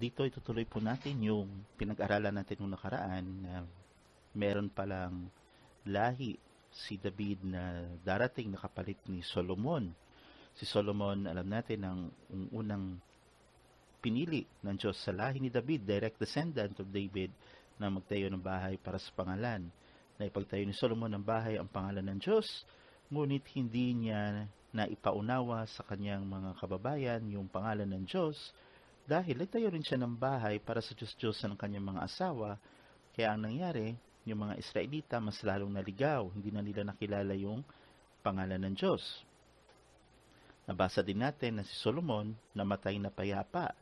dito itutuloy po natin yung pinag-aralan natin nung nakaraan na meron palang lahi si David na darating na kapalit ni Solomon. Si Solomon, alam natin, ang unang pinili ng Diyos sa lahi ni David, direct descendant of David, na magtayo ng bahay para sa pangalan. Na ipagtayo ni Solomon ng bahay ang pangalan ng Diyos, ngunit hindi niya na ipaunawa sa kanyang mga kababayan yung pangalan ng Diyos dahil nagtayo rin siya ng bahay para sa Diyos-Diyos ng kanyang mga asawa. Kaya ang nangyari, yung mga Israelita mas lalong naligaw, hindi na nila nakilala yung pangalan ng Diyos. Nabasa din natin na si Solomon namatay na payapa.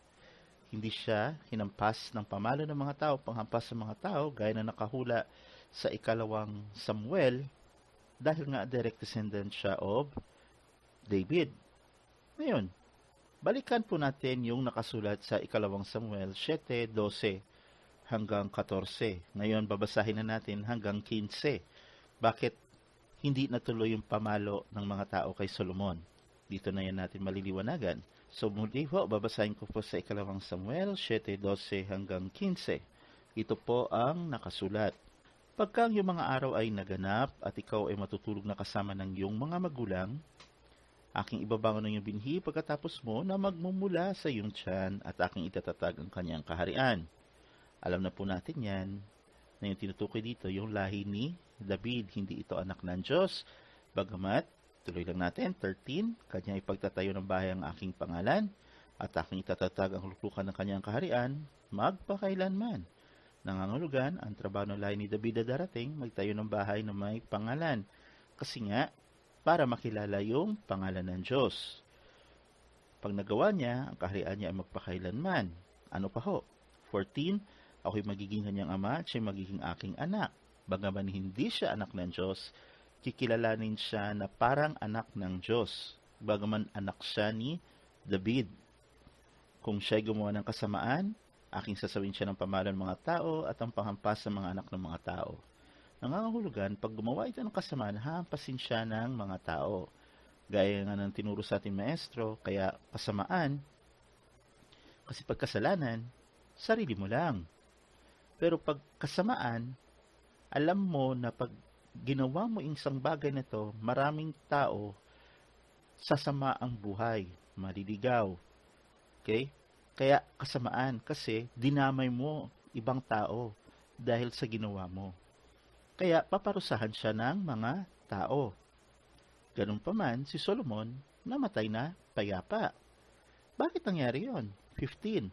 Hindi siya hinampas ng pamalo ng mga tao, panghampas sa mga tao, gaya na nakahula sa 2 Samuel, dahil nga direct descendant siya of David. Ngayon, balikan po natin yung nakasulat sa 2 Samuel 7:12 hanggang 14. Ngayon, babasahin na natin hanggang 15. Bakit hindi natuloy yung pamalo ng mga tao kay Solomon? Dito na yan natin maliliwanagan. So muli po, babasahin ko po sa 2 Samuel 7:12 hanggang 15. Ito po ang nakasulat. Pagka yung mga araw ay naganap at ikaw ay matutulog na kasama ng iyong mga magulang, aking ibabangon ng iyong binhi pagkatapos mo na magmumula sa iyong tiyan at aking itatatag ang kanyang kaharian. Alam na po natin yan, na yung tinutukoy dito, yung lahi ni David, hindi ito anak ng Diyos. Bagamat, tuloy lang natin, 13, kanya ipagtatayo ng bahay ang aking pangalan, at aking itatatag ang luklukan ng kanyang kaharian, magpakailanman. Nangangulugan, ang trabaho ng lahi ni David na darating, magtayo ng bahay na may pangalan. Kasi nga, para makilala yung pangalan ng Diyos. Pag nagawa niya, ang kaharian niya ay magpakailanman. Ano pa ho? 14, ako'y magiging kanyang ama at siya'y magiging aking anak. Bagaman hindi siya anak ng Diyos, kikilalanin siya na parang anak ng Diyos. Bagaman anak siya ni David. Kung siya'y gumawa ng kasamaan, aking sasawin siya ng pamalan ng mga tao at ang panghampas sa mga anak ng mga tao. Nangangahulugan, pag gumawa ito ng kasamaan, hahampasin siya ng mga tao. Gaya nga ng tinuro sa ating maestro, kaya kasamaan, kasi pag kasalanan, sarili mo lang. Pero pag kasamaan, alam mo na pag ginawa mo isang bagay na to, maraming tao sasama ang buhay, maliligaw. Okay? Kaya kasamaan, kasi dinamay mo ibang tao dahil sa ginawa mo. Kaya paparusahan siya ng mga tao. Ganun pa man, si Solomon namatay na payapa. Bakit nangyari yon? 15.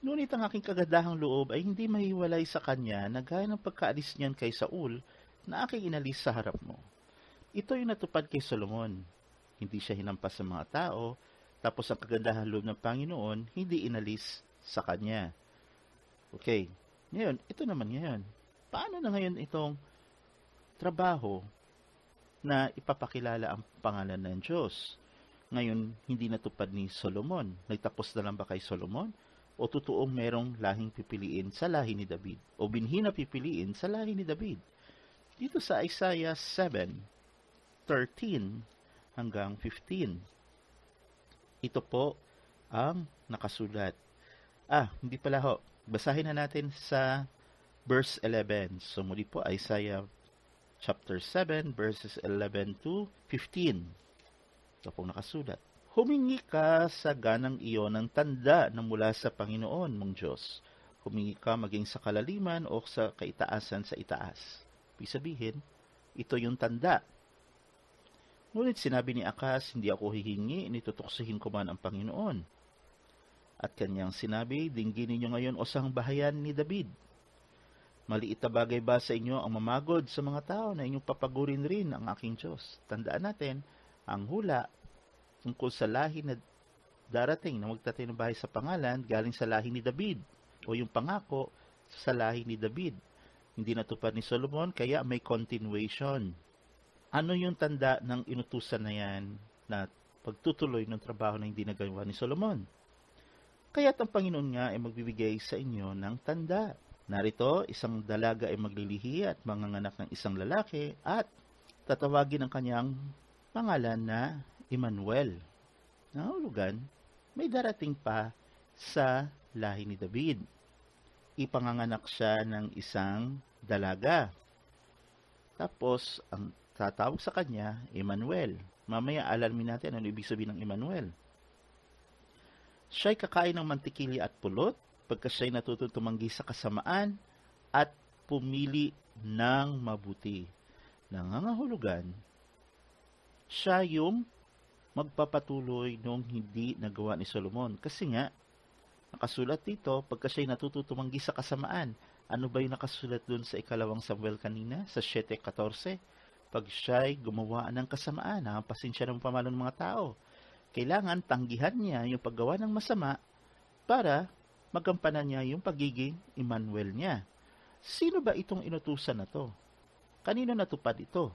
Ngunit ang aking kagandahang loob ay hindi mahiwalay sa kanya na gaya ng pagkaalis niyan kay Saul na aking inalis sa harap mo. Ito yung natupad kay Solomon. Hindi siya hinampas sa mga tao, tapos ang kagandahan loob ng Panginoon hindi inalis sa kanya. Okay, ngayon, ito naman ngayon. Paano na ngayon itong trabaho na ipapakilala ang pangalan ng Diyos? Ngayon, hindi natupad ni Solomon. Nagtapos na lang ba kay Solomon? O totoong merong lahing pipiliin sa lahi ni David? O binhi na pipiliin sa lahi ni David? Dito sa Isaiah 7:13 hanggang 15. Ito po ang nakasulat. Hindi pala ho. Basahin na natin sa verse 11. So muli po, Isaiah chapter 7, verses 11 to 15. Ito pong nakasulat. Humingi ka sa ganang iyon ng tanda na mula sa Panginoon mong Diyos. Humingi ka maging sa kalaliman o sa kaitaasan sa itaas. Ibig sabihin, ito yung tanda. Ngunit sinabi ni Akas, hindi ako hihingi, nitutuksihin ko man ang Panginoon. At kanyang sinabi, dinggin ninyo ngayon o sang bahayan ni David. Maliit na bagay ba sa inyo ang mamagod sa mga tao na inyong papagurin rin ang aking Diyos? Tandaan natin, ang hula tungkol sa lahi na darating na magtatayo ng bahay sa pangalan, galing sa lahi ni David, o yung pangako sa lahi ni David. Hindi natupad ni Solomon, kaya may continuation. Ano yung tanda ng inutusan na yan na pagtutuloy ng trabaho na hindi nagawa ni Solomon? Kaya't ang Panginoon nga ay magbibigay sa inyo ng tanda. Narito, isang dalaga ay maglilihi at manganganak ng isang lalaki at tatawagin ang kanyang pangalan na Emmanuel. Nangahulugan, may darating pa sa lahi ni David. Ipanganganak siya ng isang dalaga. Tapos, ang tatawag sa kanya, Emmanuel. Mamaya alamin natin ano ibig sabihin ng Emmanuel. Siya'y kakain ng mantikilya at pulot, pagka siya'y natutong tumanggi sa kasamaan at pumili ng mabuti. Nangangahulugan, siya yung magpapatuloy nung hindi nagawa ni Solomon. Kasi nga, nakasulat dito, pagka siya'y natutong tumanggi sa kasamaan. Ano ba yung nakasulat dun sa 2 Samuel kanina, sa 7:14? Pag siya'y gumawa ng kasamaan, hampasin siya ng pamalo ng mga tao. Kailangan tanggihan niya yung paggawa ng masama para magampanan niya yung pagiging Emmanuel niya. Sino ba itong inutusan na to? Kanino natupad ito?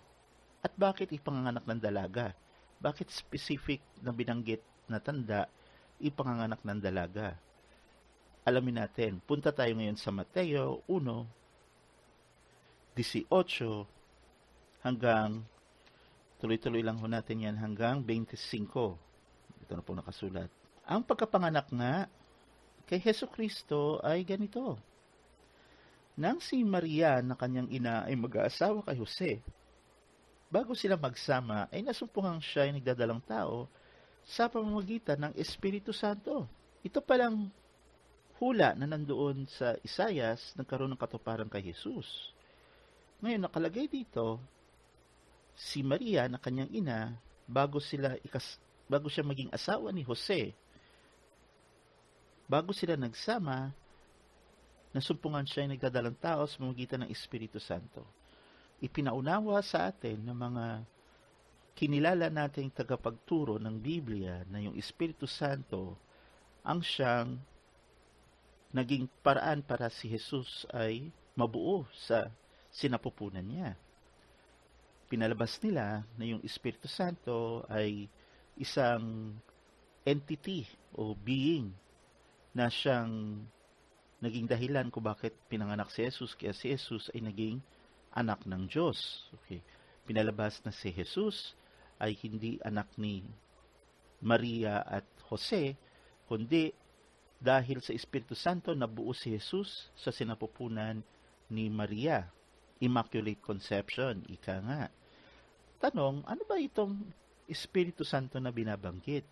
At bakit ipanganganak ng dalaga? Bakit specific na binanggit na tanda ipanganganak ng dalaga? Alamin natin. Punta tayo ngayon sa Mateo 1:18 hanggang, tuloy-tuloy lang ho natin yan, hanggang 25. Ito na po nakasulat. Ang pagkapanganak nga kay Hesukristo ay ganito. Nang si Maria na kanyang ina ay mag-aasawa kay Jose, bago sila magsama ay nasumpungang siya ay nagdadalang tao sa pamamagitan ng Espiritu Santo. Ito palang hula na nandoon sa Isayas, nagkaroon ng katuparan kay Jesus. Ngayon nakalagay dito, si Maria na kanyang ina, bago siya maging asawa ni Jose, bago sila nagsama, nasumpungan siya ay nagdadalang tao sa pamamagitan ng Espiritu Santo. Ipinaunawa sa atin ng mga kinilala nating tagapagturo ng Biblia na yung Espiritu Santo ang siyang naging paraan para si Jesus ay mabuo sa sinapupunan niya. Pinalabas nila na yung Espiritu Santo ay isang entity o being na siyang naging dahilan kung bakit pinanganak si Jesus, kaya si Jesus ay naging anak ng Diyos. Okay. Pinalabas na si Jesus ay hindi anak ni Maria at Jose, kundi dahil sa Espiritu Santo nabuo si Jesus sa sinapupunan ni Maria. Immaculate Conception, ika nga. Tanong, ano ba itong Espiritu Santo na binabanggit?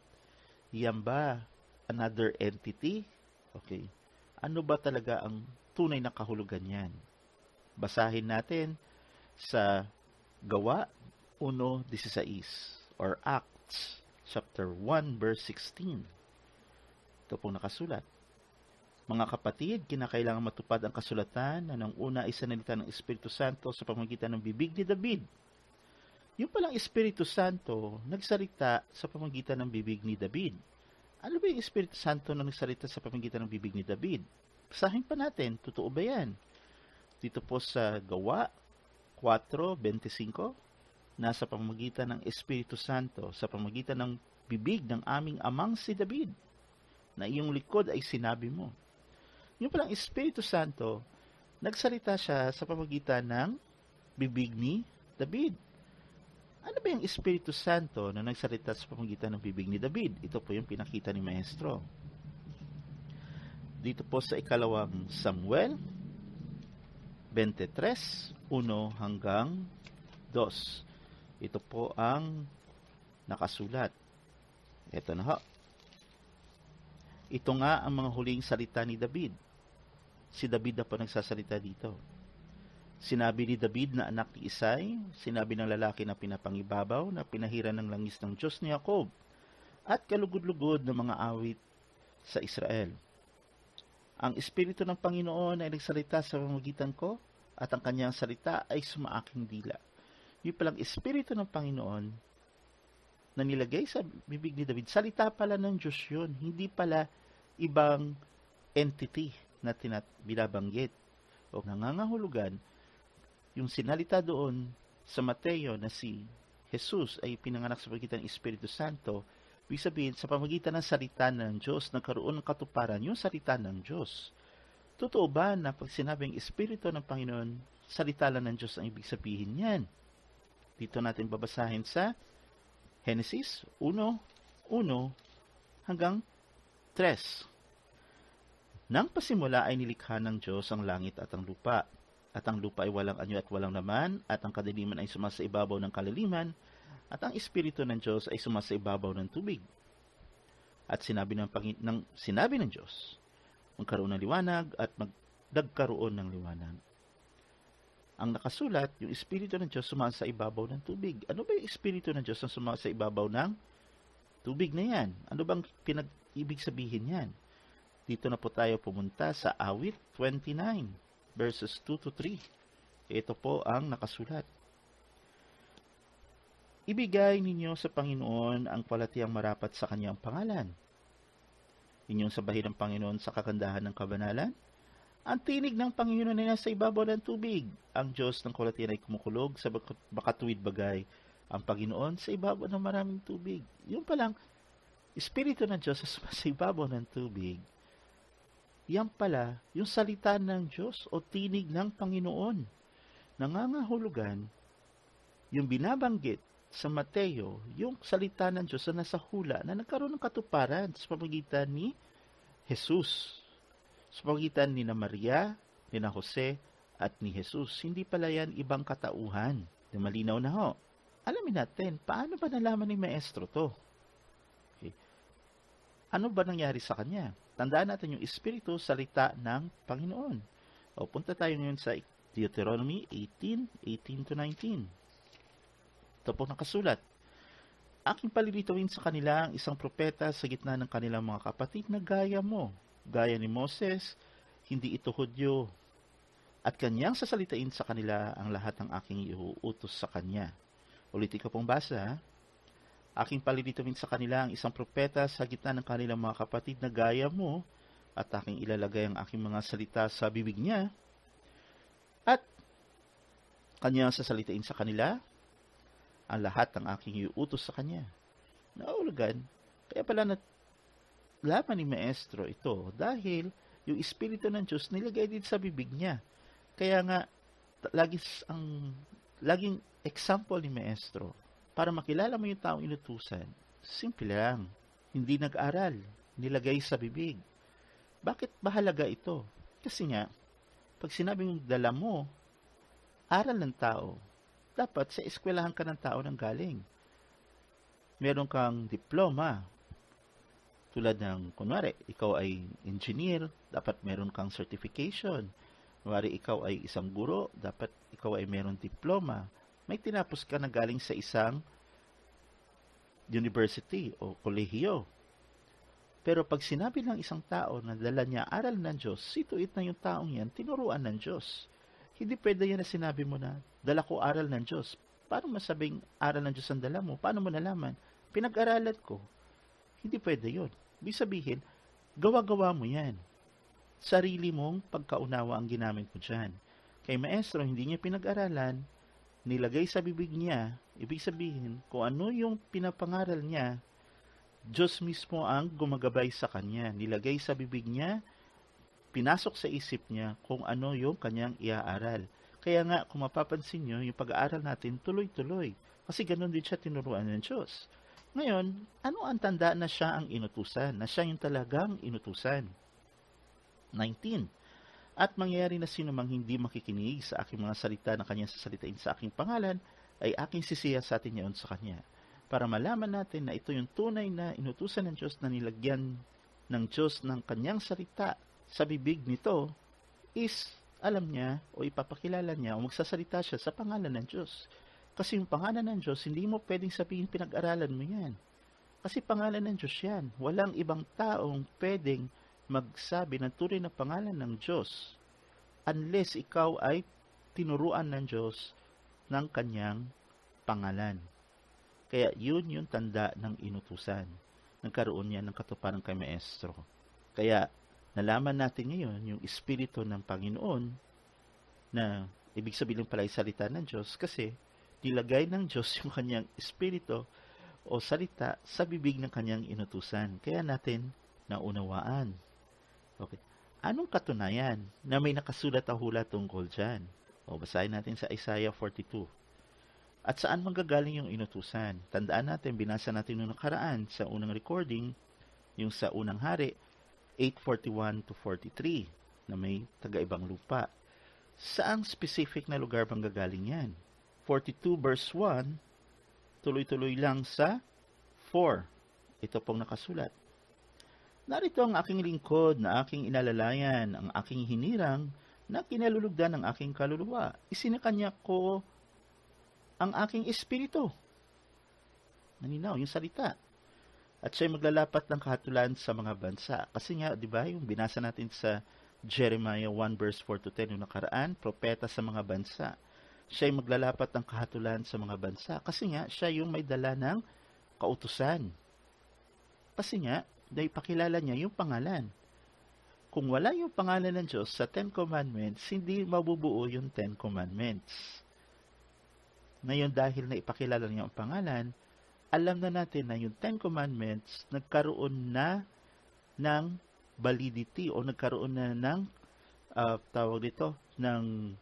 Yan ba another entity? Okay. Ano ba talaga ang tunay na kahulugan niyan? Basahin natin sa Gawa 1:16 or Acts chapter 1 verse 16. Ito pong nakasulat. Mga kapatid, kinakailangan matupad ang kasulatan na nang una ay sanalita ng Espiritu Santo sa pamamagitan ng bibig ni David. Yung palang Espiritu Santo nagsalita sa pamamagitan ng bibig ni David. Ano ba yung Espiritu Santo na nagsalita sa pamamagitan ng bibig ni David? Basahin pa natin, totoo ba yan? Dito po sa Gawa 4:25, nasa pamamagitan ng Espiritu Santo, sa pamamagitan ng bibig ng aming amang si David, na iyong likod ay sinabi mo. Yung palang Espiritu Santo, nagsalita siya sa pamamagitan ng bibig ni David. Ano ba yung Espiritu Santo na nagsalita sa pamamagitan ng bibig ni David? Ito po yung pinakita ni Maestro. Dito po sa 2 Samuel 23:1 hanggang 2. Ito po ang nakasulat. Ito na ho. Ito nga ang mga huling salita ni David. Si David na po nagsasalita dito. Sinabi ni David na anak ni Isay, sinabi ng lalaki na pinapangibabaw, na pinahiran ng langis ng Diyos ni Jacob, at kalugod-lugod ng mga awit sa Israel. Ang Espiritu ng Panginoon ay nagsalita sa pamamagitan ko, at ang kanyang salita ay sumaaking dila. Yung palang Espiritu ng Panginoon na nilagay sa bibig ni David, salita pala ng Diyos yun, hindi pala ibang entity na binabanggit o nangangahulugan. Yung sinalita doon sa Mateo na si Jesus ay pinanganak sa pamamagitan ng Espiritu Santo, ibig sabihin, sa pamamagitan ng salita ng Diyos, nagkaroon ng katuparan yung salita ng Diyos. Totoo ba na pag sinabing Espiritu ng Panginoon, salita lang ng Diyos ang ibig sabihin yan? Dito natin babasahin sa Genesis 1:1 hanggang 3. Nang pasimula ay nilikha ng Diyos ang langit at ang lupa. At ang lupa ay walang anyo at walang laman, at ang kadiliman ay sumasa ibabaw ng kalaliman, at ang Espiritu ng Diyos ay sumasa ibabaw ng tubig. At sinabi ng Diyos, magkaroon ng liwanag at nagkaroon ng liwanag. Ang nakasulat, yung Espiritu ng Diyos sumasa sa ibabaw ng tubig. Ano ba yung Espiritu ng Diyos na sumasa sa ibabaw ng tubig na yan? Ano bang ibig sabihin yan? Dito na po tayo pumunta sa Awit 29, verses 2 to 3. Ito po ang nakasulat. Ibigay ninyo sa Panginoon ang palatiang marapat sa kanyang pangalan. Inyong sabahin ng Panginoon sa kagandahan ng kabanalan. Ang tinig ng Panginoon ay nasa ibabaw ng tubig. Ang Diyos ng kalatian ay kumukulog sa makatuwid bagay. Ang Panginoon sa ibabaw ng maraming tubig. Yung palang, Espiritu ng Diyos sa ibabaw ng tubig. Yan pala, yung salita ng Diyos o tinig ng Panginoon. Nangangahulugan, yung binabanggit sa Mateo, yung salita ng Diyos na nasa hula na nagkaroon ng katuparan sa pamamagitan ni Jesus. Sa pamamagitan ni na Maria, ni na Jose, at ni Jesus. Hindi pala yan ibang katauhan. Malinaw na ho. Alamin natin, paano ba nalaman ni Maestro to? Okay. Ano ba nangyari sa kanya? Tandaan natin yung Espiritu, salita ng Panginoon. O, punta tayo ngayon sa Deuteronomy 18:18 to 19. Ito po nakasulat. Aking palilituin sa kanila ang isang propeta sa gitna ng kanilang mga kapatid na gaya mo. Gaya ni Moses, hindi ito Hudyo. At kanyang sasalitain sa kanila ang lahat ng aking iuutos sa kanya. Ulitin ko pong basa, ha? Aking palilituin sa kanila ang isang propeta sa gitna ng kanilang mga kapatid na gaya mo, at aking ilalagay ang aking mga salita sa bibig niya, at kanyang sasalitain sa kanila ang lahat ng aking iuutos sa kanya. Naulugan, kaya pala laman ni Maestro ito, dahil yung Espiritu ng Diyos nilagay din sa bibig niya. Kaya nga, laging example ni Maestro, para makilala mo yung taong inutusan, simple lang, hindi nag-aral, nilagay sa bibig. Bakit mahalaga ito? Kasi nga, pag sinabing dala mo, aral ng tao, dapat sa eskwelahan ka ng tao nang galing. Meron kang diploma, tulad ng, kunwari, ikaw ay engineer, dapat meron kang certification. Kunwari, ikaw ay isang guro, dapat ikaw ay meron diploma. May tinapos ka na galing sa isang university o kolehiyo. Pero pag sinabi ng isang tao na dala niya aral ng Diyos, situit na yung taong yan, tinuruan ng Diyos. Hindi pwede yan na sinabi mo na, dala ko aral ng Diyos. Paano masabing aral ng Diyos ang dala mo? Paano mo nalaman? Pinag-aralan ko. Hindi pwede yun. Ibig sabihin, gawa-gawa mo yan. Sarili mong pagkaunawa ang ginamit mo dyan. Kay Maestro, hindi niya pinag-aralan, nilagay sa bibig niya, ibig sabihin, kung ano yung pinapangaral niya, Diyos mismo ang gumagabay sa kanya. Nilagay sa bibig niya, pinasok sa isip niya kung ano yung kanyang iaaral. Kaya nga, kung mapapansin nyo, yung pag-aaral natin tuloy-tuloy. Kasi ganun din siya tinuruan ng Diyos. Ngayon, ano ang tanda na siya ang inutusan? Na siya yung talagang inutusan? 19. At mangyayari na sino mang hindi makikinig sa aking mga salita na kanyang sasalitain sa aking pangalan, ay aking sisiya sa atin yaon sa kanya. Para malaman natin na ito yung tunay na inutusan ng Diyos na nilagyan ng Diyos ng kanyang salita sa bibig nito, is alam niya o ipapakilala niya o magsasalita siya sa pangalan ng Diyos. Kasi yung pangalan ng Diyos, hindi mo pwedeng sabihin pinag-aralan mo yan. Kasi pangalan ng Diyos yan. Walang ibang taong pwedeng magsabi ng tunay na pangalan ng Diyos unless ikaw ay tinuruan ng Diyos ng kanyang pangalan. Kaya yun yung tanda ng inutusan. Nagkaroon niya ng katuparan kay Maestro. Kaya nalaman natin ngayon yung Espiritu ng Panginoon na ibig sabihin pala ay salita ng Diyos kasi nilagay ng Diyos yung kanyang Espiritu o salita sa bibig ng kanyang inutusan. Kaya natin naunawaan. Okay. Anong katunayan na may nakasulat na hula tungkol dyan? O basahin natin sa Isaiah 42. At saan manggagaling yung inutusan? Tandaan natin, binasa natin noong nakaraan sa unang recording, yung sa unang hari, 8:41 to 43 na may taga-ibang lupa. Saang specific na lugar bang gagaling yan? 42 verse 1, tuloy-tuloy lang sa 4. Ito pong nakasulat. Narito ang aking lingkod na aking inalalayan, ang aking hinirang na kinalulugdan ng aking kaluluwa. Isinikanya ko ang aking espiritu. Naninaw yung salita. At siya'y maglalapat ng kahatulan sa mga bansa. Kasi nga, di ba, yung binasa natin sa Jeremiah 1 verse 4 to 10 yung nakaraan, propeta sa mga bansa. Siya'y maglalapat ng kahatulan sa mga bansa. Kasi nga, siya yung may dala ng kautusan. Kasi nga, dahil pakilala niya yung pangalan. Kung wala yung pangalan ng Diyos sa Ten Commandments, hindi mabubuo yung Ten Commandments. Ngayon, dahil na ipakilala niya ang pangalan, alam na natin na yung Ten Commandments nagkaroon na ng validity o nagkaroon na ng tawag dito, ng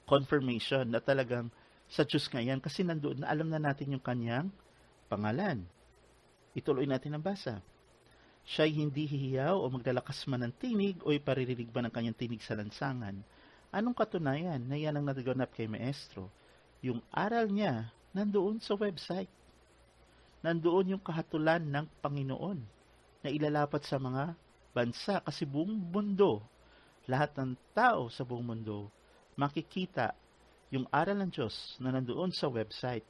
confirmation na talagang sa Diyos nga yan kasi nandoon na alam na natin yung kanyang pangalan. Ituloy natin ang basa. Siya'y hindi hihiyaw o maglalakas man ng tinig o iparirinig ba ng kanyang tinig sa lansangan. Anong katunayan na yan ang nagaganap kay Maestro? Yung aral niya nandoon sa website. Nandoon yung kahatulan ng Panginoon na ilalapat sa mga bansa kasi buong mundo, lahat ng tao sa buong mundo, makikita yung aral ng Diyos na nandoon sa website.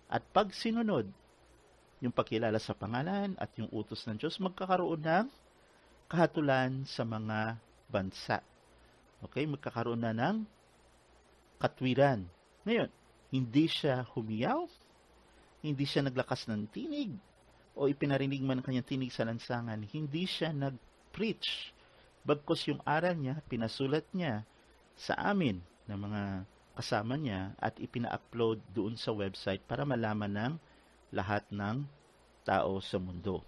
At pag sinunod yung pagkilala sa pangalan at yung utos ng Diyos, magkakaroon ng kahatulan sa mga bansa. Okay? Magkakaroon na ng katwiran. Ngayon, hindi siya humiyaw, hindi siya naglakas ng tinig, o ipinarinig man ang kanyang tinig sa lansangan, hindi siya nag-preach. Bagkus yung aral niya, pinasulat niya sa amin ng mga kasama niya at ipina-upload doon sa website para malaman ng lahat ng tao sa mundo.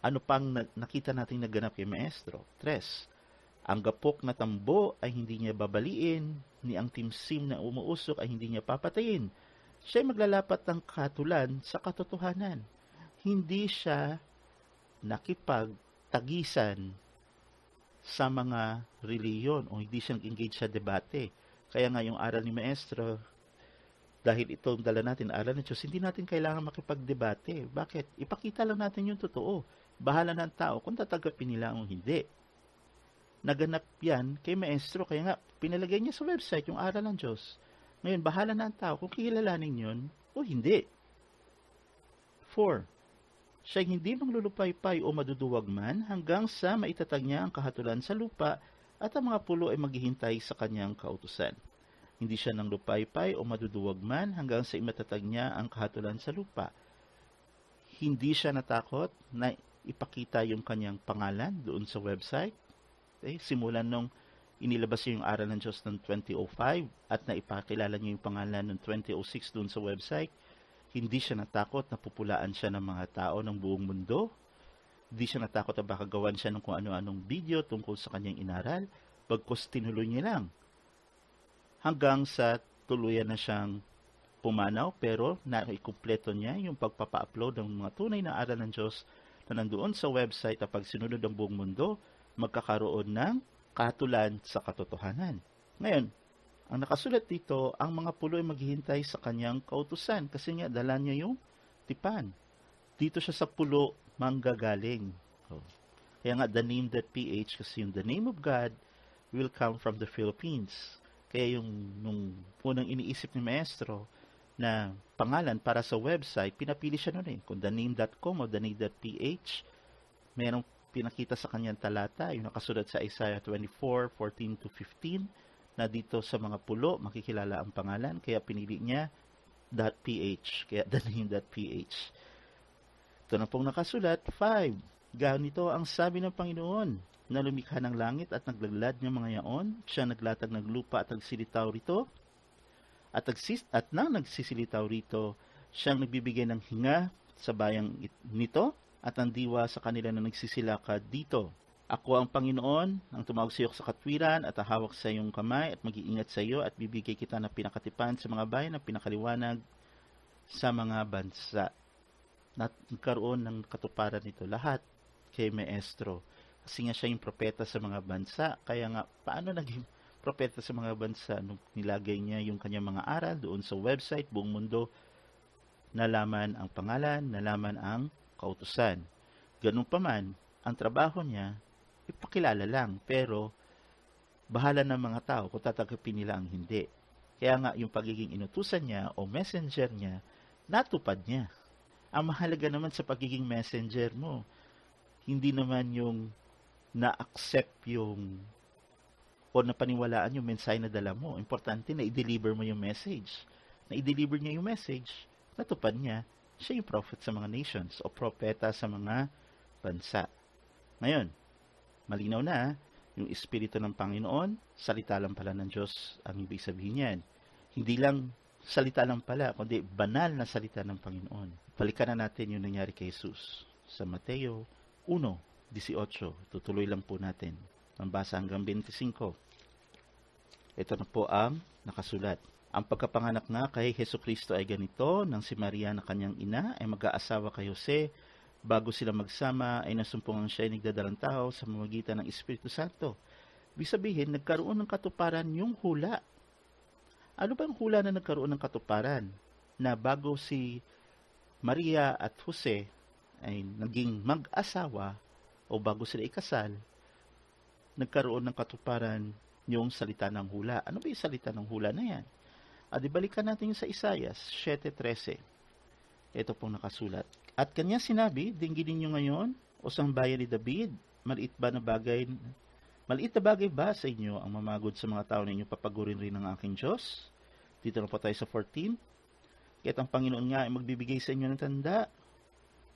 Ano pang nakita natin naganap kay Maestro? 3. Ang gapok na tambo ay hindi niya babaliin, ni ang timsim na umuusok ay hindi niya papatayin. Siya'y maglalapat ng kahatulan sa katotohanan. Hindi siya nakipagtagisan sa mga reliyon o hindi siya nag-engage sa debate. Kaya nga yung aral ni Maestro, dahil ito ang dala natin, aral ng Diyos, hindi natin kailangan makipagdebate. Bakit? Ipakita lang natin yung totoo. Bahala ng tao kung tatanggapin nila o hindi. Naganap yan kay Maestro, kaya nga pinalagay niya sa website yung aral ng Diyos. Ngayon, bahala na ang tao kung kilalanin yun o hindi. 4. Siya'y hindi manglulupaypay o maduduwag man hanggang sa maitatag niya ang kahatulan sa lupa at ang mga pulo ay maghihintay sa kanyang kautusan. Hindi siya nang lupaypay o maduduwag man hanggang sa imatatag niya ang kahatulan sa lupa. Hindi siya natakot na ipakita yung kanyang pangalan doon sa website. Okay? Simulan nung inilabas niya yung aral ng Diyos ng 2005 at naipakilala niya yung pangalan ng 2006 doon sa website. Hindi siya natakot na pupulaan siya ng mga tao ng buong mundo. Hindi siya natakot na baka gawan siya ng kung ano-anong video tungkol sa kanyang inaral. Bagkus tinuloy niya lang. Hanggang sa tuluyan na siyang pumanaw, pero naikumpleto niya yung pagpapa-upload ng mga tunay na aral ng Diyos na nandoon sa website at pag sinunod ang buong mundo, magkakaroon ng kahatulan sa katotohanan. Ngayon, ang nakasulat dito, ang mga pulo ay maghihintay sa kanyang kautusan kasi nga dala niya yung tipan. Dito siya sa pulo manggagaling. Kaya nga the name.ph kasi yung the name of God will come from the Philippines. Kaya yung nung unang iniisip ni Maestro na pangalan para sa website, pinapili siya nun kung thename.com o thename.ph, merong pinakita sa kanyang talata, yung nakasulat sa Isaiah 24:14 to 15, na dito sa mga pulo, makikilala ang pangalan, kaya pinili niya .ph, kaya thename.ph. Ito na pong nakasulat, 5. Ganito ang sabi ng Panginoon, na lumikha ng langit at naglaglad ng mga yaon, siya naglatag ng lupa at nagsilitaw rito, at nang nagsisilitaw rito, siyang nagbibigay ng hinga sa bayang nito, at ang diwa sa kanila na nagsisilakad dito. Ako ang Panginoon, ang tumawag sa iyo sa katwiran, at hahawak sa iyong kamay, at mag-iingat sa iyo, at bibigay kita ng pinakatipan sa mga bayan, ng pinakaliwanag sa mga bansa. Nagkaroon ng katuparan nito lahat kay Maestro. Kasi nga siya yung propeta sa mga bansa. Kaya nga, paano naging propeta sa mga bansa? Nung nilagay niya yung kanyang mga aral doon sa website, buong mundo, nalaman ang pangalan, nalaman ang kautusan. Ganun pa man, ang trabaho niya, ipakilala lang. Pero, bahala ng mga tao kung tatanggapin nila ang hindi. Kaya nga, yung pagiging inutusan niya o messenger niya, natupad niya. Ang mahalaga naman sa pagiging messenger mo, hindi naman yung na-accept yung o napaniwalaan yung mensahe na dala mo. Importante na i-deliver mo yung message. Na i-deliver niya yung message, natupad niya, siya yung prophet sa mga nations o propeta sa mga bansa. Ngayon, malinaw na, yung Espiritu ng Panginoon, salita lang pala ng Diyos ang ibig sabihin niyan. Hindi lang salita lang pala, kundi banal na salita ng Panginoon. Balikan na natin yung nangyari kay Jesus. Sa Mateo 1:18, tutuloy lang po natin. Mambasa hanggang 25. Ito na po ang nakasulat. Ang pagkapanganak nga kay Hesukristo ay ganito, nang si Maria na kanyang ina ay mag-aasawa kay Jose, bago sila magsama ay nasumpungan siya ay nagdadalang tao sa mamagitan ng Espiritu Santo. Ibig sabihin, nagkaroon ng katuparan yung hula. Ano ba ang hula na nagkaroon ng katuparan? Na bago si Maria at Jose ay naging mag-asawa o bago sila ikasal, nagkaroon ng katuparan yung salita ng hula. Ano ba yung salita ng hula na yan? Balikan natin yung sa Isaias 7:13. Ito pong nakasulat. At kanya sinabi, dingginin niyo ngayon, o sambayan ni David, maliit na bagay ba sa inyo ang mamagod sa mga tao ninyo, papagurin rin ng aking Diyos? Dito na po tayo sa 14. Kaya't ang Panginoon nga ay magbibigay sa inyo ng tanda.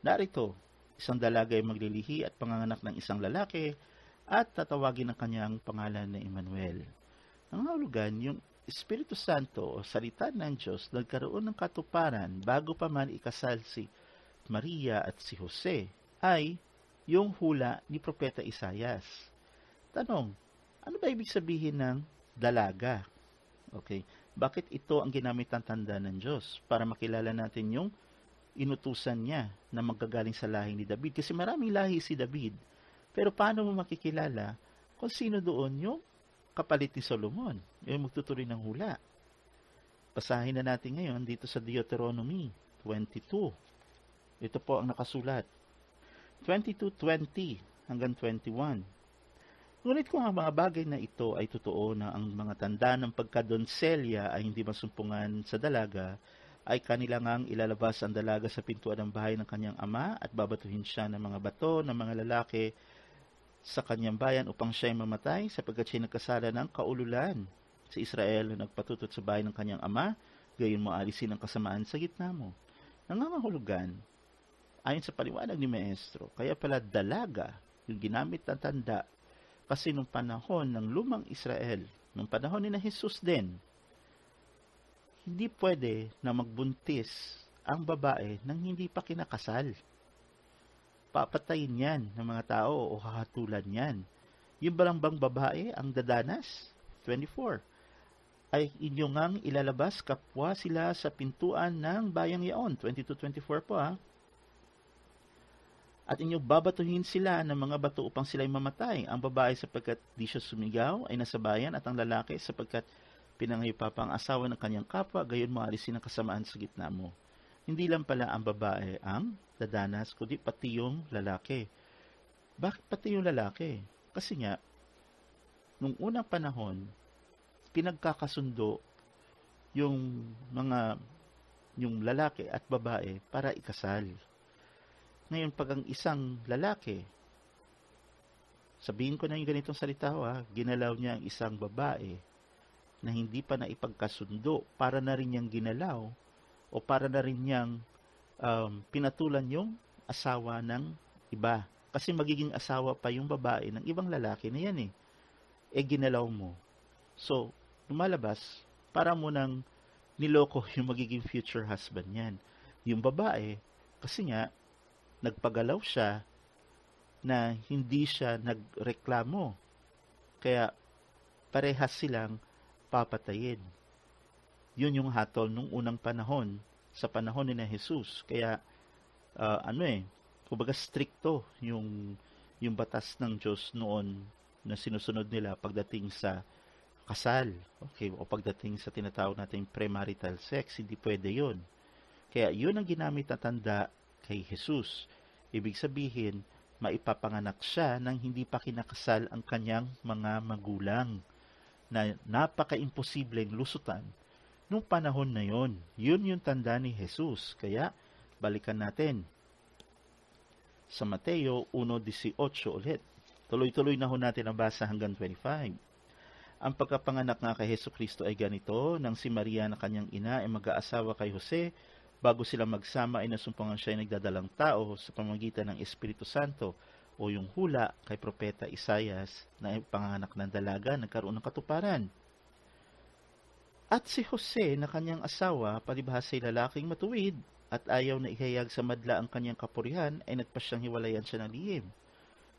Narito, isang dalaga ay maglilihi at panganganak ng isang lalaki, at tatawagin ang kanyang pangalan na Emmanuel. Ang hulugan, yung Espiritu Santo o salita ng Diyos nagkaroon ng katuparan bago pa man ikasal si Maria at si Jose ay yung hula ni Propeta Isaias. Tanong, ano ba ibig sabihin ng dalaga? Okay, bakit ito ang ginamit ng tanda ng Diyos? Para makilala natin yung inutusan niya na magagaling sa lahi ni David. Kasi maraming lahi si David. Pero paano mo makikilala kung sino doon yung kapalit ni Solomon, yung magtutuloy ng hula? Basahin na natin ngayon dito sa Deuteronomy 22. Ito po ang nakasulat. 22:20 hanggang 21. Ngunit kung ang mga bagay na ito ay totoo na ang mga tanda ng pagkadonselya ay hindi masumpungan sa dalaga, ay kanilangang ilalabas ang dalaga sa pintuan ng bahay ng kanyang ama at babatuhin siya ng mga bato ng mga lalaki sa kanyang bayan upang siya'y mamatay, sapagkat siya'y nagkasala ng kaululan sa Israel na nagpatutot sa bahay ng kanyang ama, gayon mo alisin ang kasamaan sa gitna mo. Nangangahulugan, ayon sa paliwanag ni Maestro, kaya pala dalaga yung ginamit ng tanda kasi nung panahon ng lumang Israel, nung panahon ni na Jesus din, hindi pwede na magbuntis ang babae nang hindi pa kinakasal. Papatayin yan ng mga tao o hahatulan yan. Yung bang babae ang dadanas? 24. Ay inyong ngang ilalabas kapwa sila sa pintuan ng bayang yaon. 22-24 po ha. At inyong babatuhin sila ng mga bato upang sila'y mamatay. Ang babae sapagkat di siya sumigaw ay nasa bayan, at ang lalaki sapagkat pinangayupa pa ang asawa ng kanyang kapwa, gayon mo alisin ang kasamaan sa gitna mo. Hindi lang pala ang babae ang dadanas, kundi pati yung lalaki. Bakit pati yung lalaki? Kasi nga, nung unang panahon, pinagkakasundo yung lalaki at babae para ikasal. Ngayon, pag ang isang lalaki, sabihin ko na yung ganitong salita ginalaw niya ang isang babae na hindi pa naipagkasundo, para na rin niyang ginalaw o para na rin niyang pinatulan yung asawa ng iba. Kasi magiging asawa pa yung babae ng ibang lalaki na yan ginalaw mo. So, lumalabas, para mo nang niloko yung magiging future husband yan. Yung babae, kasi nga, nagpagalaw siya na hindi siya nagreklamo. Kaya, parehas silang papatayin. Yun yung hatol nung unang panahon, sa panahon ni na Jesus. Kaya, kumbaga stricto yung yung batas ng Diyos noon na sinusunod nila pagdating sa kasal, okay, o pagdating sa tinatawag nating premarital sex, hindi pwede yun. Kaya yun ang ginamit na tanda kay Jesus. Ibig sabihin, maipapanganak siya nang hindi pa kinakasal ang kanyang mga magulang na napaka-imposibleng lusutan nung panahon na yon. Yun yung tanda ni Jesus. Kaya, balikan natin sa Mateo 1:18 ulit. Tuloy-tuloy na ho natin ang basa hanggang 25. Ang pagkapanganak nga kay Hesukristo ay ganito, nang si Maria na kanyang ina ay mag-aasawa kay Jose, bago sila magsama ay nasumpangan siya ay nagdadalang tao sa pamamagitan ng Espiritu Santo, o yung hula kay Propeta Isaias na panganak ng dalaga nagkaroon ng katuparan. At si Jose na kanyang asawa, palibhas ay lalaking matuwid at ayaw na ihayag sa madla ang kanyang kapurihan, ay nagpasyang hiwalayan siya ng lihim.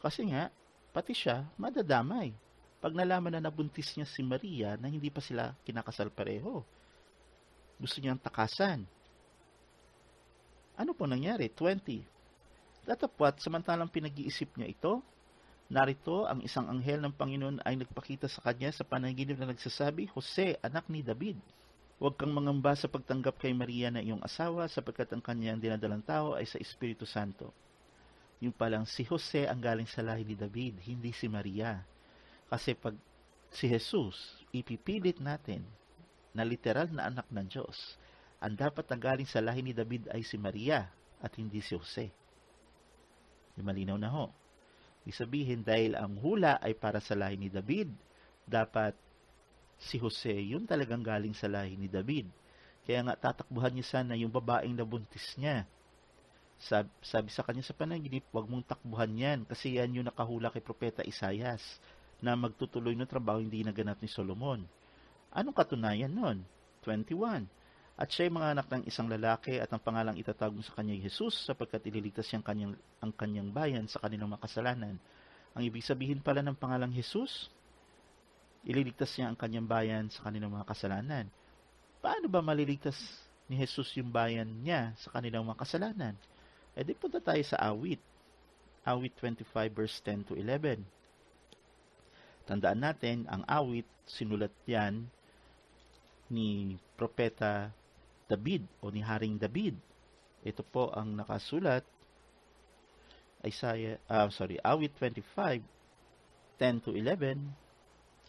Kasi nga, pati siya madadamay pag nalaman na nabuntis niya si Maria na hindi pa sila kinakasal pareho. Gusto niyang takasan. Ano po nangyari? 20. Datapwat, samantalang pinag-iisip niya ito, narito ang isang anghel ng Panginoon ay nagpakita sa kanya sa panaginip na nagsasabi, Jose, anak ni David, huwag kang mangamba sa pagtanggap kay Maria na iyong asawa, sapagkat ang kanyang dinadalang tao ay sa Espiritu Santo. Yung palang si Jose ang galing sa lahi ni David, hindi si Maria. Kasi pag si Jesus, ipipilit natin na literal na anak ng Diyos, ang dapat na galing sa lahi ni David ay si Maria at hindi si Jose. Malinaw na ho. Ibig sabihin, dahil ang hula ay para sa lahi ni David, dapat si Jose yun talagang galing sa lahi ni David. Kaya nga tatakbuhan niya sana yung babaeng nabuntis niya. Sabi sa kanya sa panaginip, huwag mong takbuhan yan kasi yan yung nakahula kay Propeta Isaias na magtutuloy ng trabaho hindi naganap ni Solomon. Anong katunayan nun? 21. At siya'y mga anak ng isang lalaki at ang pangalang itatawag mo sa kanya ay Jesus, sapagkat ililigtas niya ang kanyang bayan sa kanilang makasalanan. Ang ibig sabihin pala ng pangalang Jesus, ililigtas niya ang kanyang bayan sa kanilang mga kasalanan. Paano ba maliligtas ni Jesus yung bayan niya sa kanilang mga kasalanan? E di punta tayo sa awit. Awit 25 verse 10 to 11. Tandaan natin, ang awit, sinulat yan ni Propeta David o ni Haring David. Ito po ang nakasulat, awit 25, 10 to 11.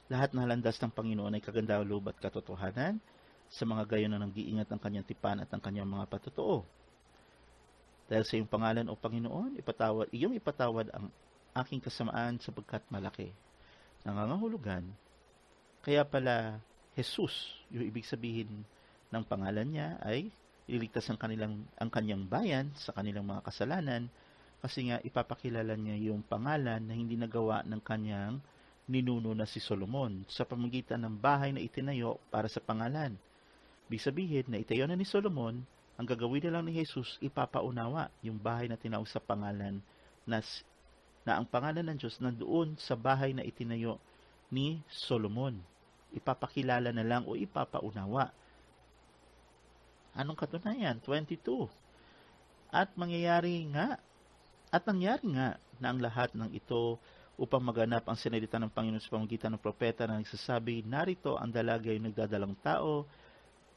Lahat ng landas ng Panginoon ay kagandahan, loob at katotohanan. Sa mga gayon na nag-iingat ang kanyang tipan at ang kanyang mga patotoo. Dahil sa iyong pangalan, O Panginoon, iyong ipatawad ang aking kasamaan sapagkat malaki. Nangangahulugan, kaya pala Jesus, yung ibig sabihin ng pangalan niya ay ililigtas ang kanyang bayan sa kanilang mga kasalanan, kasi nga ipapakilala niya yung pangalan na hindi nagawa ng kanyang ninuno na si Solomon sa pamamagitan ng bahay na itinayo para sa pangalan. Ibig sabihin na itayo na ni Solomon, ang gagawin na lang ni Jesus, ipapaunawa yung bahay na tinawag sa pangalan na ang pangalan ng Diyos nandoon sa bahay na itinayo ni Solomon. Ipapakilala na lang o ipapaunawa. Anong katunayan? 22. At nangyari nga na ang lahat ng ito upang maganap ang sinalita ng Panginoon sa pamamagitan ng propeta na nagsasabi, narito ang dalaga ay nagdadalang tao,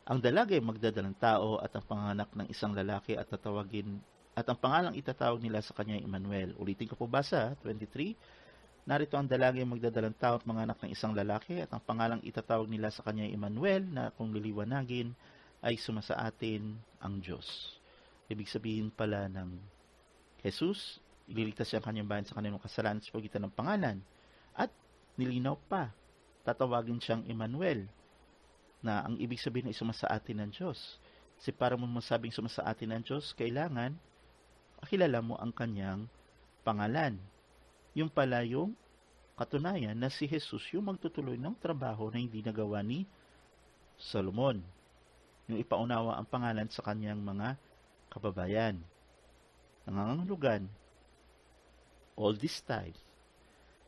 ang dalaga ay magdadalang tao at ang panganak ng isang lalaki at ang pangalang itatawag nila sa kanya ay Emmanuel. Ulitin ko po basa, 23. Narito ang dalaga ay magdadalang tao at manganak ng isang lalaki at ang pangalang itatawag nila sa kanya ay Emmanuel, na kung liliwanagin ay sumasa atin ang Diyos. Ibig sabihin pala ng Jesus, ililigtas siya ang kanyang bayan sa kanilang kasalanan sa pagitan ng pangalan. At nilinaw pa, tatawagin siyang Emmanuel, na ang ibig sabihin ay sumasa atin ng Diyos. Kasi para mo masabing sumasa atin ng Diyos, kailangan makilala mo ang kanyang pangalan. Yung pala yung katunayan na si Jesus yung magtutuloy ng trabaho na hindi nagawa ni Solomon. Yung ipaunawa ang pangalan sa kanyang mga kababayan. Nangangahulugan, all this time,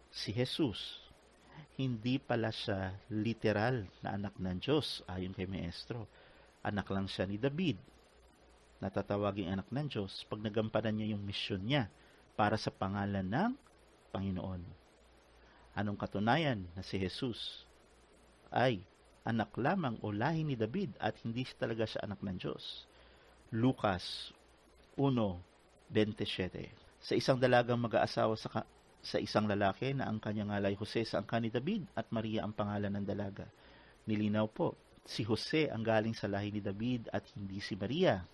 si Jesus, hindi pala siya literal na anak ng Diyos ayon kay Maestro. Anak lang siya ni David, natatawaging anak ng Diyos pag nagampanan niya yung misyon niya para sa pangalan ng Panginoon. Anong katunayan na si Jesus ay anak lamang o lahi ni David at hindi talaga siya anak ng Diyos? Lucas 1:27. Sa isang dalagang mag-aasawa sa isang lalaki na ang kanyang alay Jose sa angkan ni David at Maria ang pangalan ng dalaga. Nilinaw po, si Jose ang galing sa lahi ni David at hindi si Maria.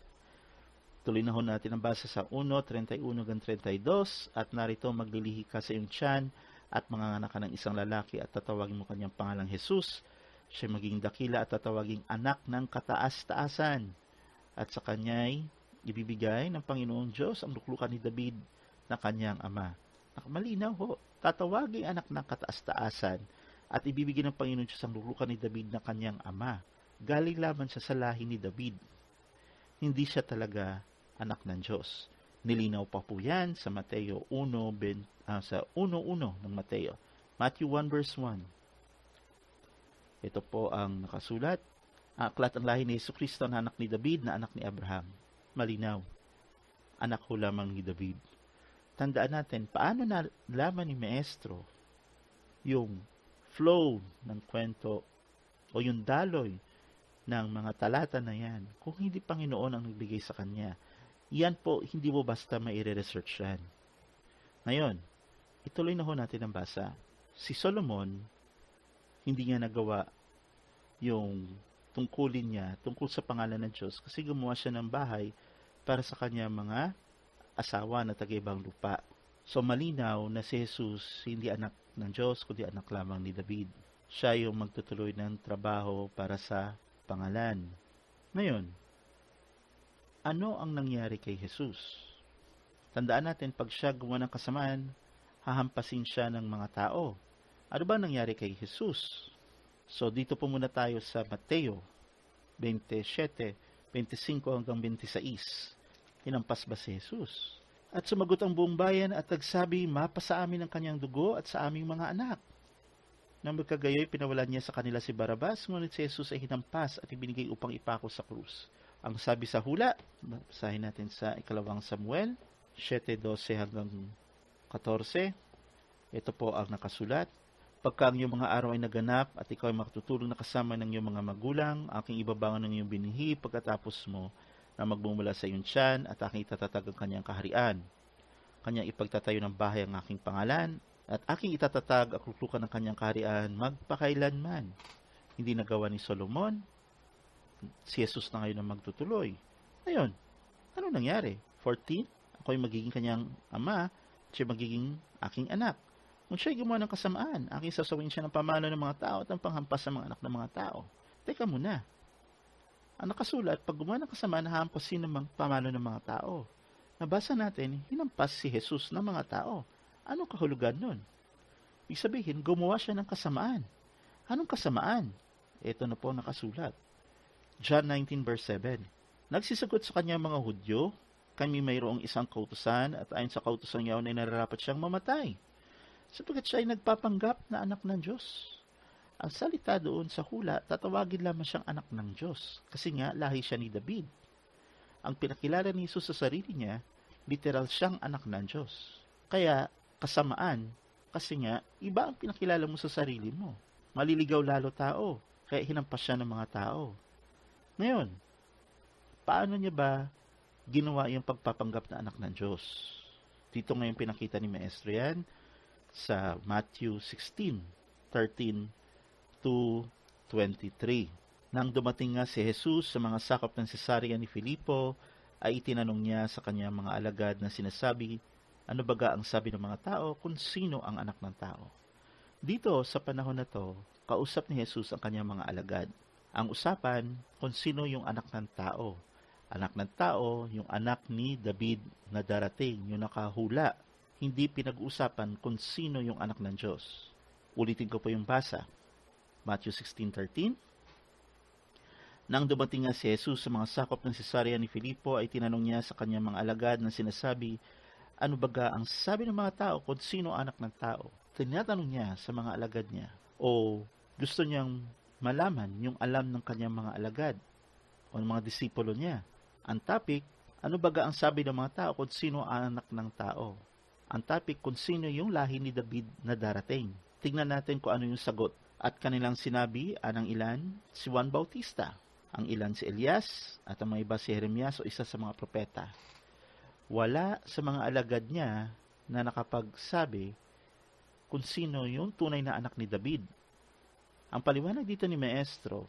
Tuloy na ho natin ang basa sa 1:31-32 at narito, maglilihi ka sa iyong tiyan at manganganak ka ng isang lalaki at tatawagin mo kanyang pangalang Jesus. Siya magiging dakila at tatawaging anak ng kataas-taasan. At sa kanya'y ibibigay ng Panginoong Diyos ang luklukan ni David na kanyang ama. Malinaw ho, tatawaging anak ng kataas-taasan at ibibigay ng Panginoong Diyos ang luklukan ni David na kanyang ama. Galing lamang siya sa lahi ni David. Hindi siya talaga anak ng Diyos. Nilinaw pa po yan sa Mateo 1:1 ng Mateo. Matthew 1:1. Ito po ang nakasulat. Aklat ang lahi ni Jesucristo na anak ni David, na anak ni Abraham. Malinaw. Anak ho lamang ni David. Tandaan natin, paano nalaman ni Maestro yung flow ng kwento o yung daloy ng mga talata na yan kung hindi Panginoon ang nagbigay sa kanya? Yan po, hindi mo basta maire-research yan. Ngayon, ituloy na ho natin ang basa. Si Solomon, hindi niya nagawa yung tungkulin niya, tungkol sa pangalan ng Diyos, kasi gumawa siya ng bahay para sa kanya mga asawa na taga-ibang lupa. So malinaw na si Jesus hindi anak ng Diyos, kundi anak lamang ni David. Siya yung magtutuloy ng trabaho para sa pangalan. Ngayon, ano ang nangyari kay Jesus? Tandaan natin, pag siya gumawa ng kasamaan, hahampasin siya ng mga tao. Ano ba nangyari kay Jesus? So, dito po muna tayo sa Mateo 27:25-26. Hinampas ba si Jesus? At sumagot ang buong bayan at nagsabi, mapa sa amin ang kanyang dugo at sa aming mga anak. Nang magkagayoy, pinawalan niya sa kanila si Barabas, ngunit si Jesus ay hinampas at ibinigay upang ipako sa krus. Ang sabi sa hula, basahin natin sa 2 Samuel 7:12-14. Ito po ang nakasulat. Pagka ang iyong mga araw ay naganap at ikaw ay makatutulong na kasama ng iyong mga magulang, aking ibabangon ng iyong binhi pagkatapos mo na magmumula sa iyong tiyan at aking itatatag ang kanyang kaharian. Kanyang ipagtatayo ng bahay ang aking pangalan at aking itatatag ang luklukan ng kanyang kaharian magpakailanman. Hindi nagawa ni Solomon. Si Jesus na ngayon ang magtutuloy. Ngayon, ano nangyari? 14, ako ay magiging kanyang ama, siya magiging aking anak. Kung siya ay gumawa ng kasamaan, aking sasawin siya ng pamalo ng mga tao at ang panghampas sa mga anak ng mga tao. Teka muna. Ang nakasulat, pag gumawa ng kasamaan, hahampasin ng pamalo ng mga tao. Nabasa natin, hinampas si Jesus ng mga tao. Anong kahulugan nun? Ibig sabihin, gumawa siya ng kasamaan. Anong kasamaan? Ito na po nakasulat. John 19:7. Nagsisagot sa kanya mga Hudyo, kami mayroong isang kautusan at ayon sa kautusan niya ay nararapat siyang mamatay, sapagkat siya ay nagpapanggap na anak ng Diyos. Ang salita doon sa hula, tatawagin lamang siyang anak ng Diyos, kasi nga lahi siya ni David. Ang pinakilala ni Jesus sa sarili niya, literal siyang anak ng Diyos. Kaya, kasamaan, kasi nga, iba ang pinakilala mo sa sarili mo. Maliligaw lalo tao, kaya hinampas siya ng mga tao. Ngayon, paano niya ba ginawa yung pagpapanggap na anak ng Diyos? Dito ngayon pinakita ni Maestro yan sa Matthew 16:13-23. Nang dumating nga si Jesus sa mga sakop ng Cesarea ni Filipo, ay itinanong niya sa kanyang mga alagad na sinasabi, ano baga ang sabi ng mga tao kung sino ang anak ng tao? Dito, sa panahon na to, kausap ni Jesus ang kanyang mga alagad. Ang usapan kung sino yung anak ng tao. Anak ng tao, yung anak ni David na darating, yung nakahula. Hindi pinag-uusapan kung sino yung anak ng Diyos. Ulitin ko po yung basa. Matthew 16:13. Nang dumating nga si Jesus sa mga sakop ng Cesarea ni Filipo, ay tinanong niya sa kanyang mga alagad na sinasabi, ano baga ang sabi ng mga tao kung sino anak ng tao? Tinatanong niya sa mga alagad niya, o gusto niyang malaman yung alam ng kanyang mga alagad o ng mga disipulo niya. Ang topic, ano baga ang sabi ng mga tao kung sino ang anak ng tao? Ang topic kung sino yung lahi ni David na darating. Tingnan natin kung ano yung sagot. At kanilang sinabi, anang ilan? Si Juan Bautista. Ang ilan si Elias, at ang mga iba si Jeremias o isa sa mga propeta. Wala sa mga alagad niya na nakapagsabi kung sino yung tunay na anak ni David. Ang paliwanag dito ni Maestro,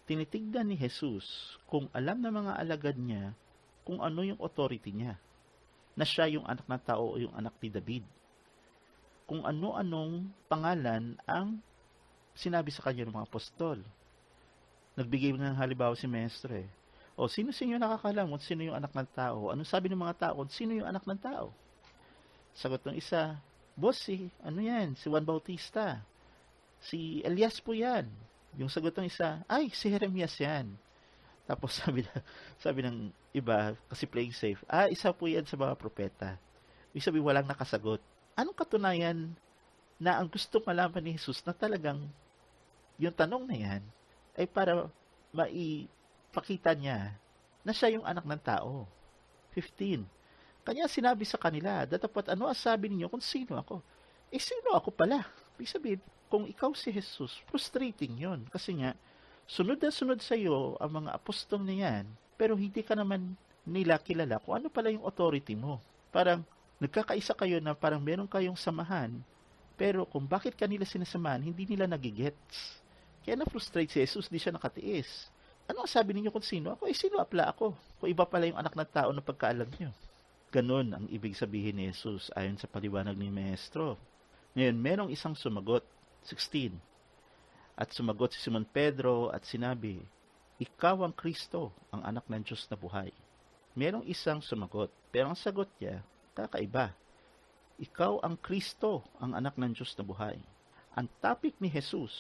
tinitignan ni Jesus kung alam ng mga alagad niya kung ano yung authority niya, na siya yung anak ng tao o yung anak ni David. Kung ano-anong pangalan ang sinabi sa kanya ng mga apostol. Nagbigay ng halimbawa si Maestro O sino sa inyo nakakalam kung sino yung anak ng tao? Anong sabi ng mga tao kung sino yung anak ng tao? Sagot ng isa, boss, si Juan Bautista. Si Elias po yan. Yung sagot ng isa, ay, si Jeremias yan. Tapos sabi ng iba, kasi playing safe, isa po yan sa mga propeta. Ibig sabihin, walang nakasagot. Anong katunayan na ang gusto malaman ni Jesus na talagang yung tanong na yan ay para maipakita niya na siya yung anak ng tao. 15. Kanya sinabi sa kanila, datapwat ano ang sabi ninyo kung sino ako? Sino ako pala? Ibig sabihin, kung ikaw si Jesus, frustrating yon. Kasi nga, sunod na sunod sa iyo ang mga apostol na yan, pero hindi ka naman nila kilala kung ano pala yung authority mo. Parang, nagkakaisa kayo na parang meron kayong samahan, pero kung bakit kanila sinasamahan, hindi nila nagigets. Kaya na-frustrate si Jesus, di siya nakatiis. Ano ang sabi ninyo kung sino ako? Sino apla ako? Kung iba pala yung anak ng tao na pagkaalam nyo. Ganon ang ibig sabihin ni Jesus ayon sa paliwanag ni Maestro. Ngayon, merong isang sumagot, 16. At sumagot si Simon Pedro at sinabi, ikaw ang Kristo, ang anak ng Diyos na buhay. Merong isang sumagot, pero ang sagot niya, kakaiba. Ikaw ang Kristo, ang anak ng Diyos na buhay. Ang topic ni Jesus,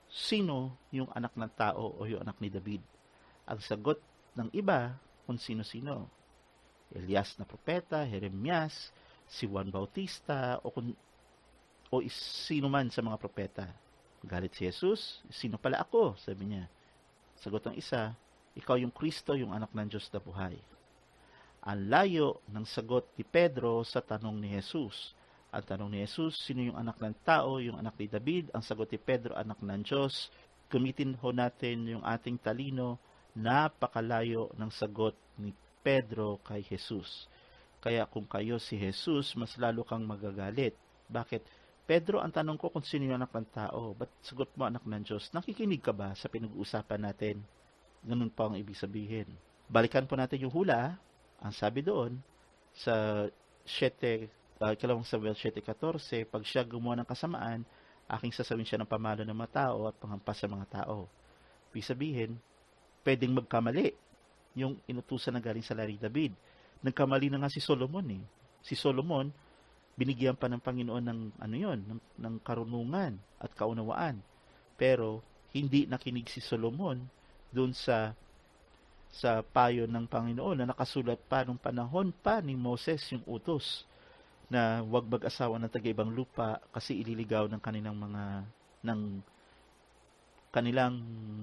sino yung anak ng tao o yung anak ni David? Ang sagot ng iba kung sino-sino. Elias na propeta, Jeremias, si Juan Bautista, o sino man sa mga propeta. Galit si Jesus, sino pala ako? Sabi niya. Sagot ng isa, ikaw yung Kristo, yung anak ng Diyos na buhay. Ang layo ng sagot ni Pedro sa tanong ni Jesus. Ang tanong ni Jesus, sino yung anak ng tao, yung anak ni David? Ang sagot ni Pedro, anak ng Diyos. Gamitin ho natin yung ating talino, napakalayo ng sagot ni Pedro kay Jesus. Kaya kung kayo si Jesus, mas lalo kang magagalit. Bakit? Pedro, ang tanong ko kung sino yung anak ng tao, ba't sagot mo anak ng Diyos? Nakikinig ka ba sa pinag-uusapan natin? Ganun pa ang ibig sabihin. Balikan po natin yung hula. Ang sabi doon, sa 2 Samuel 7:14, pag siya gumawa ng kasamaan, aking sasawin siya ng pamalo ng mga tao at panghampas sa mga tao. Ibig sabihin, pwedeng magkamali yung inutusan na galing sa Larry David. Nagkamali na nga si Solomon Si Solomon, binigyan pa ng Panginoon ng karunungan at kaunawaan. Pero hindi nakinig si Solomon doon sa payo ng Panginoon na nakasulat pa nung panahon pa ni Moses yung utos na huwag mag-asawa ng taga-ibang lupa kasi ililigaw ng kanilang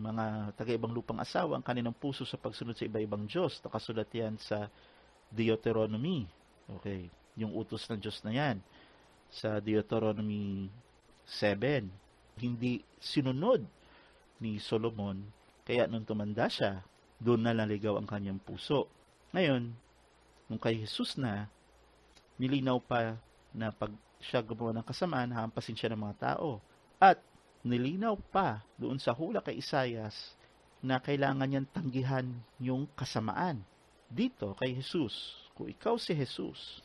mga taga-ibang lupang asawa ang kanilang puso sa pagsunod sa iba-ibang Diyos. Nakasulat yan sa Deuteronomy. Okay, yung utos ng Diyos na yan. Sa Deuteronomy 7. Hindi sinunod ni Solomon, kaya nung tumanda siya, doon na naligaw ang kanyang puso. Ngayon, nung kay Jesus na, nilinaw pa na pag siya gumawa ng kasamaan, hahampasin siya ng mga tao. At nilinaw pa doon sa hula kay Isaias na kailangan niyang tanggihan yung kasamaan. Dito kay Jesus, kung ikaw si Jesus,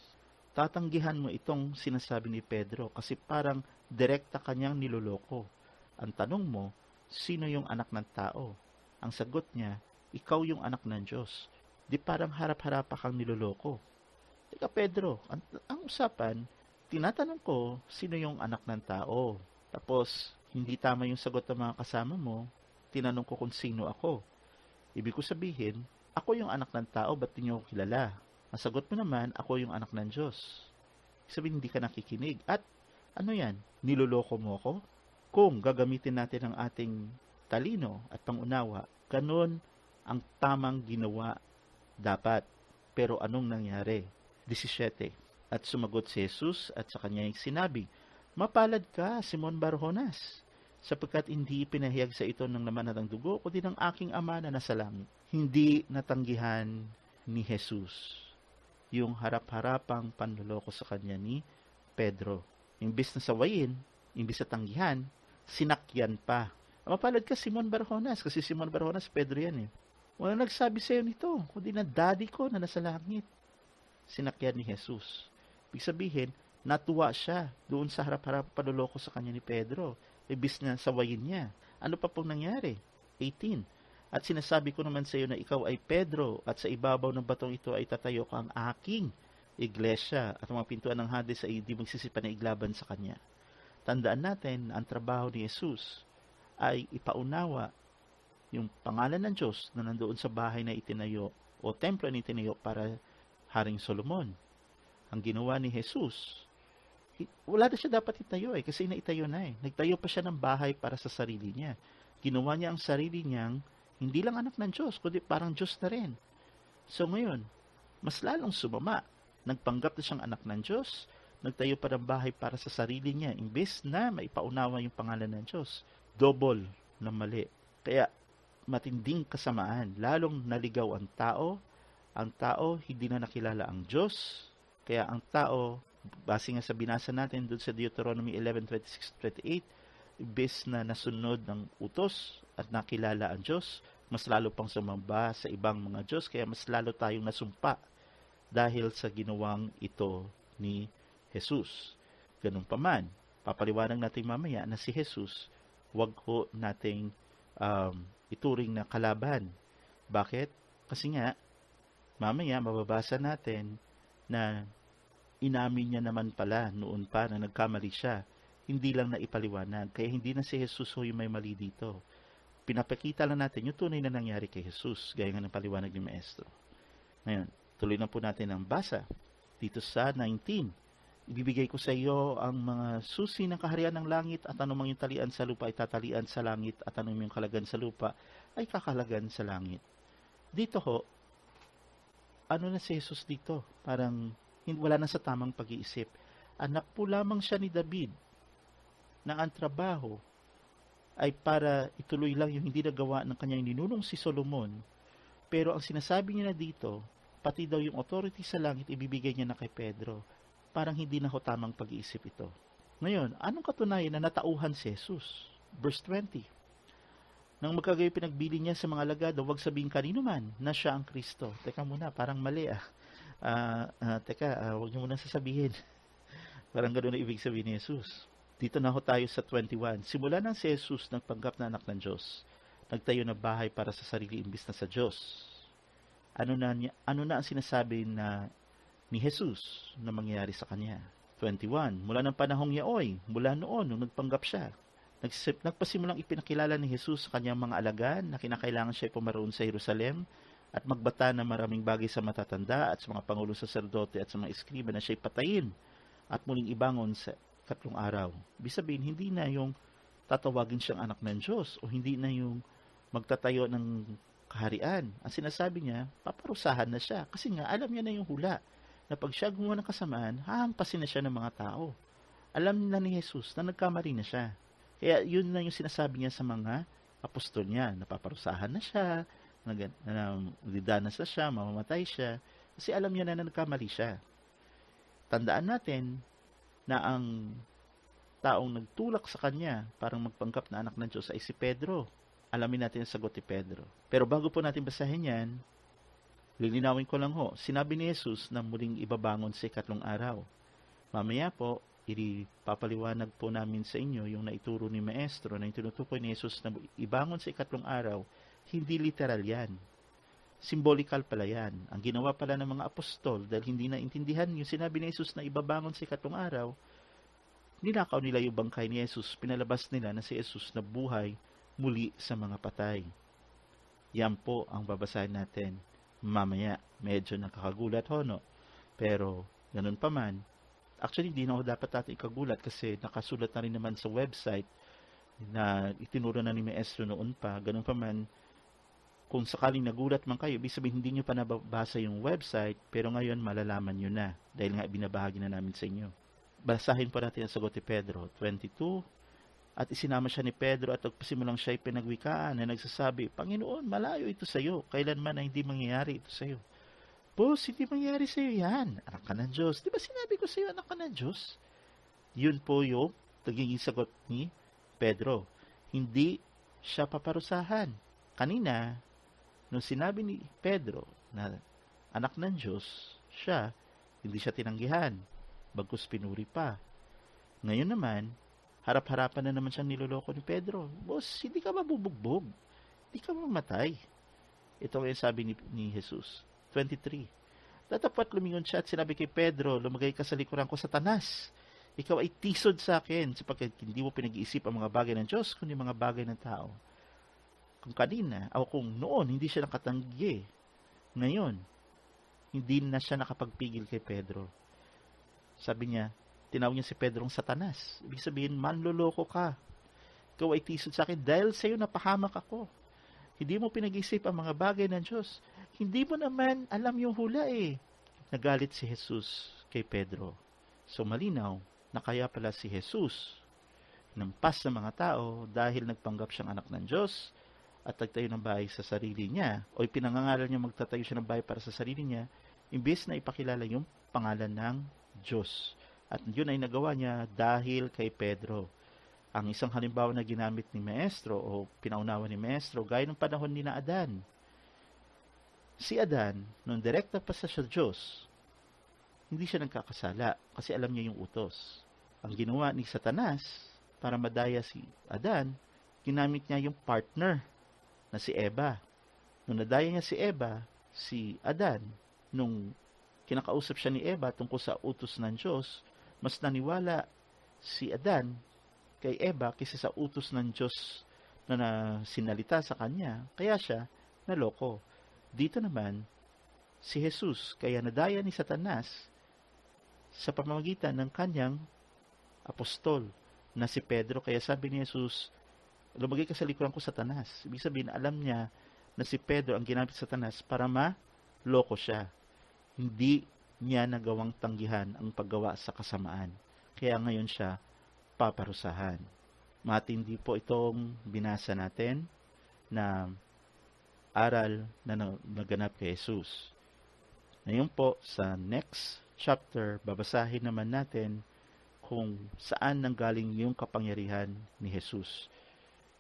tatanggihan mo itong sinasabi ni Pedro kasi parang direkta kanyang niloloko. Ang tanong mo, sino yung anak ng tao? Ang sagot niya, ikaw yung anak ng Diyos. Di parang harap-harap kang niloloko. Teka Pedro, ang usapan, tinatanong ko, sino yung anak ng tao? Tapos, hindi tama yung sagot ng mga kasama mo, tinanong ko kung sino ako. Ibig ko sabihin, ako yung anak ng tao, ba't di niyo ako kilala? Ang sagot mo naman, ako yung anak ng Diyos. Sabihin, hindi ka nakikinig. At ano yan? Niloloko mo ako? Kung gagamitin natin ang ating talino at pangunawa, ganun ang tamang ginawa dapat. Pero anong nangyari? 17. At sumagot si Jesus at sa kanya sinabi, "Mapalad ka, Simon Barjonas, sapagkat hindi pinahayag sa ito ng laman at ng dugo, kundi ng aking Ama na nasa langit." Hindi natanggihan ni Jesus yung harap-harapang panloloko sa kanya ni Pedro. Imbis na sawayin, imbis na tanggihan, sinakyan pa. Mapalad ka, Simon Barjonas, kasi Simon Barjonas, Pedro yan eh. Walang nagsabi sa'yo nito, kundi na daddy ko na nasa langit. Sinakyan ni Jesus. Ibig sabihin, natuwa siya doon sa harap-harap panloloko sa kanya ni Pedro. Imbis na sawayin niya. Ano pa pong nangyari? 18. At sinasabi ko naman sa iyo na ikaw ay Pedro, at sa ibabaw ng batong ito ay tatayo ka ang aking iglesia, at ang mga pintuan ng Hades ay hindi magsisipan na iglaban sa kanya. Tandaan natin, ang trabaho ni Jesus ay ipaunawa yung pangalan ng Diyos na nandoon sa bahay na itinayo o templo na itinayo para Haring Solomon. Ang ginawa ni Jesus, wala na siya dapat itayo kasi naitayo na Nagtayo pa siya ng bahay para sa sarili niya. Ginawa niya ang sarili niyang hindi lang anak ng Diyos, kundi parang Diyos na rin. So ngayon, mas lalong sumama. Nagpanggap na siyang anak ng Diyos, nagtayo pa ng bahay para sa sarili niya, imbes na maipaunawa yung pangalan ng Diyos. Double na mali. Kaya, matinding kasamaan. Lalong naligaw ang tao. Ang tao, hindi na nakilala ang Diyos. Kaya ang tao, base nga sa binasa natin doon sa Deuteronomy 11:26-28, imbes na nasunod ng utos at nakilala ang Diyos, mas lalo pang sumamba sa ibang mga Diyos, kaya mas lalo tayong nasumpa dahil sa ginawang ito ni Jesus. Ganun pa man, papaliwanag natin mamaya na si Jesus, wag ko nating ituring na kalaban. Bakit? Kasi nga, mamaya mababasa natin na inamin niya naman pala noon pa na nagkamali siya. Hindi lang na ipaliwanag. Kaya hindi na si Jesus yung may mali dito. Pinapakita lang natin yung tunay na nangyari kay Jesus, gaya nga ng paliwanag ni Maestro. Ngayon, tuloy na po natin ang basa. Dito sa 19, ibibigay ko sa iyo ang mga susi ng kaharian ng langit, at anumang yung talian sa lupa ay tatalian sa langit, at anumang yung kalagan sa lupa ay kakalagan sa langit. Dito ho, ano na si Jesus dito? Parang wala na sa tamang pag-iisip. Anak po lamang siya ni David, na ang trabaho ay para ituloy lang yung hindi nagawa ng kanyang ninunong si Solomon. Pero ang sinasabi niya na dito, pati daw yung authority sa langit ibibigay niya na kay Pedro. Parang hindi na ho tamang pag-iisip ito. Ngayon, anong katunayan na natauhan si Jesus? Verse 20. Nang magkagayo pinagbili niya sa mga alagad, huwag sabihin kanino man na siya ang Kristo. Teka muna, parang mali huwag niyo muna sasabihin. Parang ganoon na ibig sabihin ni Jesus. Dito na ho tayo sa 21. Simula nang si Jesus nagpanggap na anak ng Diyos, nagtayo na bahay para sa sarili imbis na sa Diyos. Ano na ang sinasabi na ni Jesus na mangyayari sa kanya? 21. Mula ng panahong yaoy, mula noon nung nagpanggap siya, nagpasimulang ipinakilala ni Jesus sa kanyang mga alagad na kinakailangan siya pumaroon sa Jerusalem at magbata ng maraming bagay sa matatanda at sa mga pangulong saserdote at sa mga eskriba na siya'y patayin at muling ibangon sa 3 araw. Ibig sabihin, hindi na yung tatawagin siyang anak ng Diyos o hindi na yung magtatayo ng kaharian. Ang sinasabi niya, paparusahan na siya. Kasi nga, alam niya na yung hula na pag siya gumawa ng kasamaan, hahampasin na siya ng mga tao. Alam na ni Jesus na nagkamali na siya. Kaya yun na yung sinasabi niya sa mga apostol niya. Napaparusahan na siya, didanas na siya, mamamatay siya. Kasi alam niya na nagkamali siya. Tandaan natin na ang taong nagtulak sa kanya parang magpanggap na anak ng Diyos ay si Pedro. Alamin natin ang sagot ni Pedro. Pero bago po natin basahin yan, lilinawin ko lang ho, sinabi ni Jesus na muling ibabangon sa 3 araw. Mamaya po, ipapaliwanag po namin sa inyo yung naituro ni Maestro na yung tinutukoy ni Jesus na ibangon sa 3 araw, hindi literal yan. Symbolical pala yan. Ang ginawa pala ng mga apostol dahil hindi naintindihan yung sinabi ni Jesus na ibabangon sa 3 araw, ninakaw nila yung bangkay ni Jesus, pinalabas nila na si Jesus na buhay muli sa mga patay. Yan po ang babasahin natin mamaya. Medyo nakakagulat ho, no? Pero, ganun pa man, actually, hindi na ho dapat natin ikagulat kasi nakasulat na rin naman sa website na itinuro na ni Maestro noon pa. Ganun pa man, Kung sakaling nagulat man kayo, ibig sabihin hindi nyo pa nababasa yung website, pero ngayon malalaman nyo na dahil nga binabahagi na namin sa inyo. Basahin po natin ang sagot ni Pedro 22. At isinama siya ni Pedro at nagpasimulang siya'y pinagwikaan na nagsasabi, Panginoon, malayo ito sa iyo. Kailanman na hindi mangyayari ito sa iyo. Boss, hindi mangyayari sa iyo yan. Anak ka ng Diyos. Di ba sinabi ko sa iyo, anak ka ng Diyos? Yun po yung naging sagot ni Pedro. Hindi siya paparusahan. Kanina, nung sinabi ni Pedro na anak ng Diyos, siya, hindi siya tinanggihan. Bagkus pinuri pa. Ngayon naman, harap-harapan na naman siyang niloloko ni Pedro. Boss, hindi ka mabubugbog. Hindi ka mamatay. Ito ay sabi ni Jesus. 23. Tatapat lumingon siya at sinabi kay Pedro, lumagay ka sa likuran ko, Satanas. Ikaw ay tisod sa akin sapagkat hindi mo pinag-iisip ang mga bagay ng Diyos kundi mga bagay ng tao. Kung kanina, o kung noon, hindi siya nakatanggi. Ngayon, hindi na siya nakapagpigil kay Pedro. Sabi niya, tinawag niya si Pedro ang Satanas. Ibig sabihin, manloloko ka. Ikaw ay tisod sa akin dahil sa iyo napahamak ako. Hindi mo pinag-isip ang mga bagay ng Diyos. Hindi mo naman alam yung hula eh. Nagalit si Jesus kay Pedro. So malinaw na kaya pala si Jesus nampas ng mga tao dahil nagpanggap siyang anak ng Diyos at nagtayo ng bahay sa sarili niya o ipinangangaral niya magtatayo siya ng bahay para sa sarili niya imbes na ipakilala yung pangalan ng Diyos. At yun ay nagawa niya dahil kay Pedro. Ang isang halimbawa na ginamit ni Maestro o pinaunawa ni Maestro gaya ng panahon ni na Adan. Si Adan, nung direkta pa sa Diyos, hindi siya nagkakasala kasi alam niya yung utos. Ang ginawa ni Satanas para madaya si Adan, ginamit niya yung partner na si Eva. Nung nadaya niya si Eva, si Adan, nung kinakausap siya ni Eva tungkol sa utos ng Diyos, mas naniwala si Adan kay Eva kaysa sa utos ng Diyos na sinalita sa kanya, kaya siya naloko. Dito naman, si Jesus, kaya nadaya ni Satanas sa pamamagitan ng kanyang apostol na si Pedro. Kaya sabi ni Jesus, lumagay ka sa likuran ko, Satanas. Ibig sabihin, alam niya na si Pedro ang ginamit sa Satanas para maloko siya. Hindi niya nagawang tanggihan ang paggawa sa kasamaan. Kaya ngayon siya paparusahan. Matindi po itong binasa natin na aral na naganap kay Jesus. Ngayon po, sa next chapter, babasahin naman natin kung saan nanggaling yung kapangyarihan ni Jesus.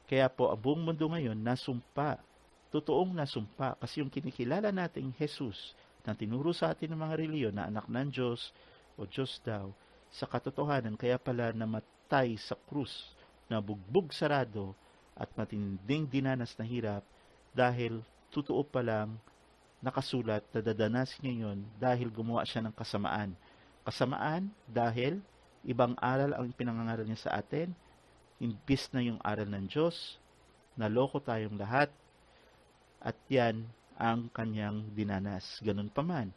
Kaya po, ang buong mundo ngayon nasumpa. Totoong nasumpa kasi yung kinikilala nating Jesus na tinuro sa atin ng mga reliyon na anak ng Diyos o Diyos daw, sa katotohanan kaya pala namatay sa krus na bugbog sarado at matinding dinanas na hirap dahil totoo palang nakasulat na dadanasin niya yun dahil gumawa siya ng kasamaan. Kasamaan dahil ibang aral ang pinangangaral niya sa atin, imbis na yung aral ng Diyos, naloko tayong lahat, at yan ang kanyang dinanas. Ganun pa man.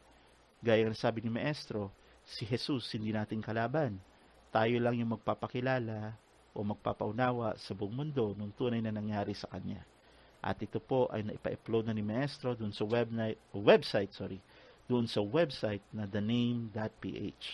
Gaya ng sabi ni Maestro, si Jesus hindi nating kalaban. Tayo lang yung magpapakilala o magpapaunawa sa buong mundo nung tunay na nangyari sa kanya. At ito po ay naipa-upload na ni Maestro dun sa website na thename.ph.